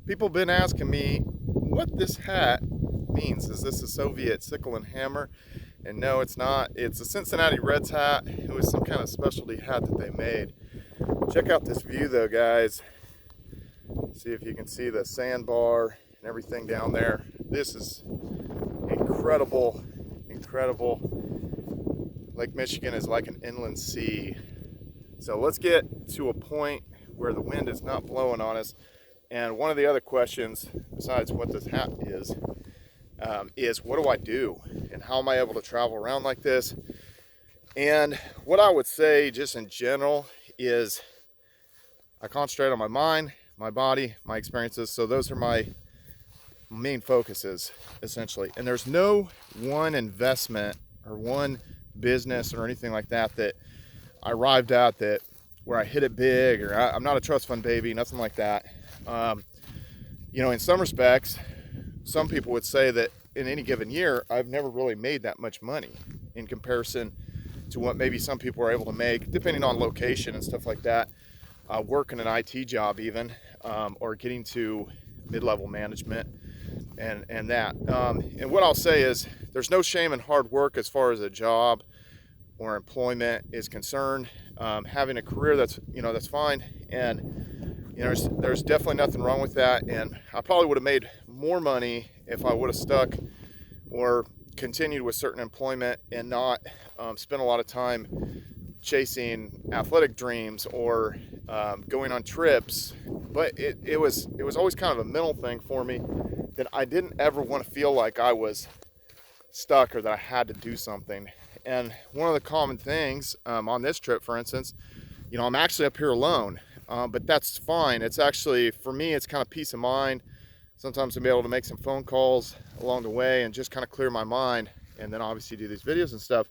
People have been asking me what this hat means. Is this a Soviet sickle and hammer? And no, it's not. It's a Cincinnati Reds hat. It was some kind of specialty hat that they made. Check out this view though, guys. See if you can see the sandbar and everything down there. This is incredible, incredible. Lake Michigan is like an inland sea. So let's get to a point where the wind is not blowing on us. And one of the other questions, besides what this hat is what do I do? And how am I able to travel around like this? And what I would say just in general is I concentrate on my mind, my body, my experiences. So those are my main focuses, essentially. And there's no one investment or one business or anything like that that I arrived at that where I hit it big, or I'm not a trust fund baby, nothing like that. In some respects, some people would say that in any given year, I've never really made that much money in comparison to what maybe some people are able to make, depending on location and stuff like that, working an IT job even, or getting to mid-level management and that. And what I'll say is there's no shame in hard work as far as a job or employment is concerned. Having a career that's fine, and there's definitely nothing wrong with that. And I probably would have made more money if I would have stuck or continued with certain employment and not spent a lot of time chasing athletic dreams or going on trips. But it was always kind of a mental thing for me that I didn't ever want to feel like I was stuck or that I had to do something. And one of the common things on this trip, for instance, I'm actually up here alone, but that's fine. It's actually, for me, it's kind of peace of mind. Sometimes I'll be able to make some phone calls along the way and just kind of clear my mind, and then obviously do these videos and stuff.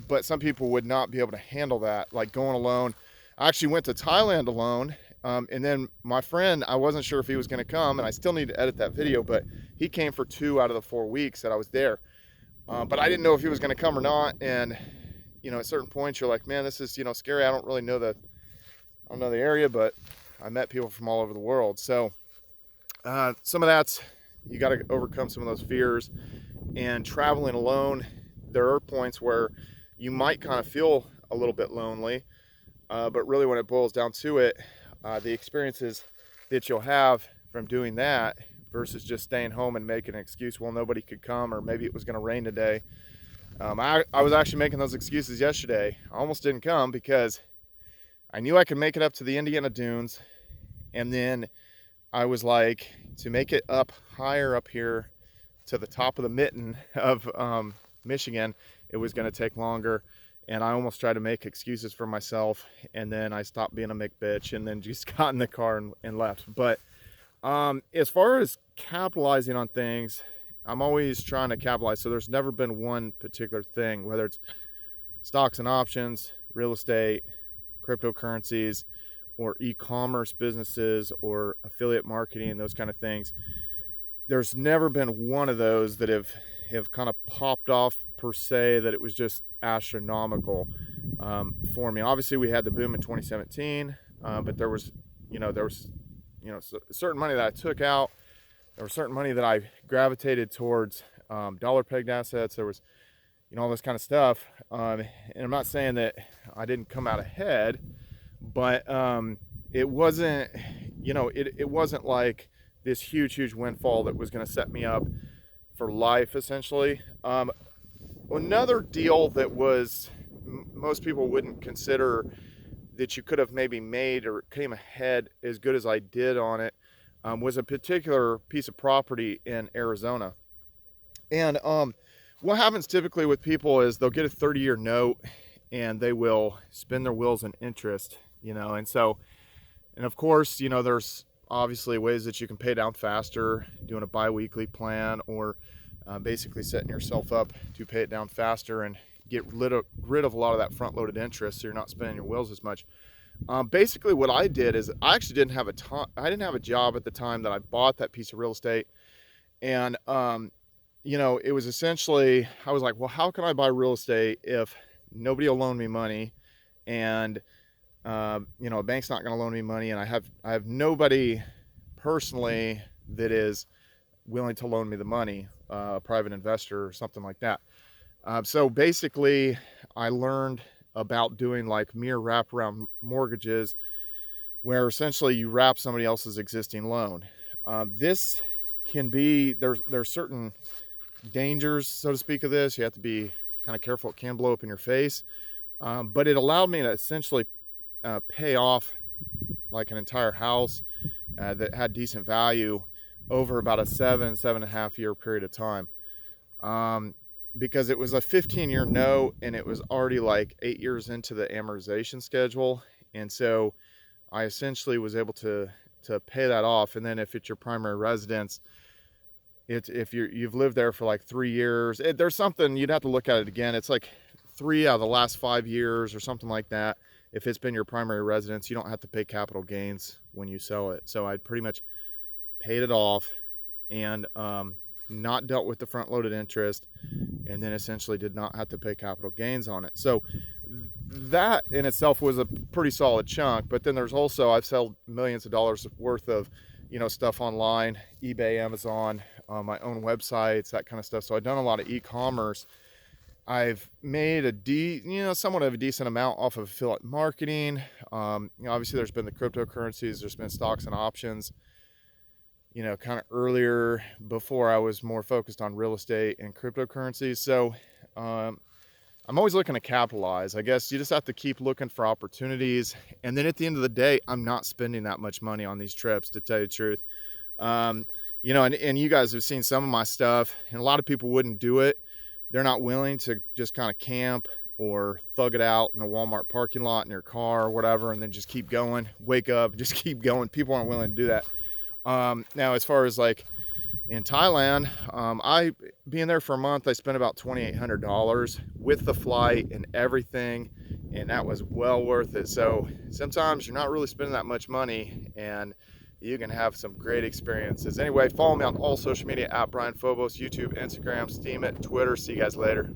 But some people would not be able to handle that, like going alone. I actually went to Thailand alone, and then my friend, I wasn't sure if he was going to come, and I still need to edit that video, but he came for 2 out of the 4 weeks that I was there. But I didn't know if he was going to come or not. And at certain points you're like, man, this is scary. I don't know the area, but I met people from all over the world. So some of that's, you got to overcome some of those fears. And traveling alone, there are points where you might kind of feel a little bit lonely, but really when it boils down to it, the experiences that you'll have from doing that versus just staying home and making an excuse, well, nobody could come, or maybe it was going to rain today. I was actually making those excuses yesterday. I almost didn't come because I knew I could make it up to the Indiana Dunes, and then I was like, to make it up higher up here to the top of the mitten of Michigan, it was going to take longer. And I almost tried to make excuses for myself, and then I stopped being a McBitch and then just got in the car and left. But as far as capitalizing on things, I'm always trying to capitalize. So there's never been one particular thing, whether it's stocks and options, real estate, cryptocurrencies, or e-commerce businesses, or affiliate marketing, those kind of things. There's never been one of those that have kind of popped off per se, that it was just astronomical for me. Obviously we had the boom in 2017, but there was certain money that I took out. There was certain money that I gravitated towards dollar pegged assets. There was all this kind of stuff, and I'm not saying that I didn't come out ahead, but it wasn't it wasn't like this huge windfall that was going to set me up for life, essentially. Another deal that was, most people wouldn't consider that you could have maybe made or came ahead as good as I did on it, was a particular piece of property in Arizona. And what happens typically with people is they'll get a 30-year note and they will spend their wheels in interest, and so, and of course, there's obviously ways that you can pay down faster, doing a bi-weekly plan, or basically setting yourself up to pay it down faster and get rid of a lot of that front-loaded interest, so you're not spending your wheels as much. Basically what I did is I actually didn't have a job at the time that I bought that piece of real estate. And it was essentially, I was like, well, how can I buy real estate if nobody will loan me money, and a bank's not going to loan me money, and I have nobody personally that is willing to loan me the money, a private investor or something like that. So basically, I learned about doing like mere wraparound mortgages, where essentially you wrap somebody else's existing loan. This can be, there's certain dangers, so to speak, of this. You have to be kind of careful. It can blow up in your face. But it allowed me to essentially pay off like an entire house that had decent value over about a 7.5 year period of time. Because it was a 15-year note and it was already like 8 years into the amortization schedule. And so I essentially was able to pay that off. And then if it's your primary residence, if you've lived there for like 3 years, there's something, you'd have to look at it again. It's like 3 out of the last 5 years or something like that. If it's been your primary residence, you don't have to pay capital gains when you sell it. So I pretty much paid it off and not dealt with the front-loaded interest, and then essentially did not have to pay capital gains on it. So that in itself was a pretty solid chunk. But then there's also, I've sold millions of dollars worth of, you know, stuff online, eBay, Amazon, my own websites, that kind of stuff. So I've done a lot of e-commerce. I've made somewhat of a decent amount off of affiliate marketing. Obviously there's been the cryptocurrencies, there's been stocks and options, kind of earlier, before I was more focused on real estate and cryptocurrencies. So I'm always looking to capitalize. I guess you just have to keep looking for opportunities. And then at the end of the day, I'm not spending that much money on these trips, to tell you the truth. And you guys have seen some of my stuff, and a lot of people wouldn't do it. They're not willing to just kind of camp or thug it out in a Walmart parking lot in their car or whatever, and then just keep going, wake up, just keep going. People aren't willing to do that. Now, as far as like in Thailand, I being there for a month, I spent about $2,800 with the flight and everything, and that was well worth it. So sometimes you're not really spending that much money, and you can have some great experiences. Anyway, follow me on all social media at Brian Phobos, YouTube, Instagram, Steam it, Twitter. See you guys later.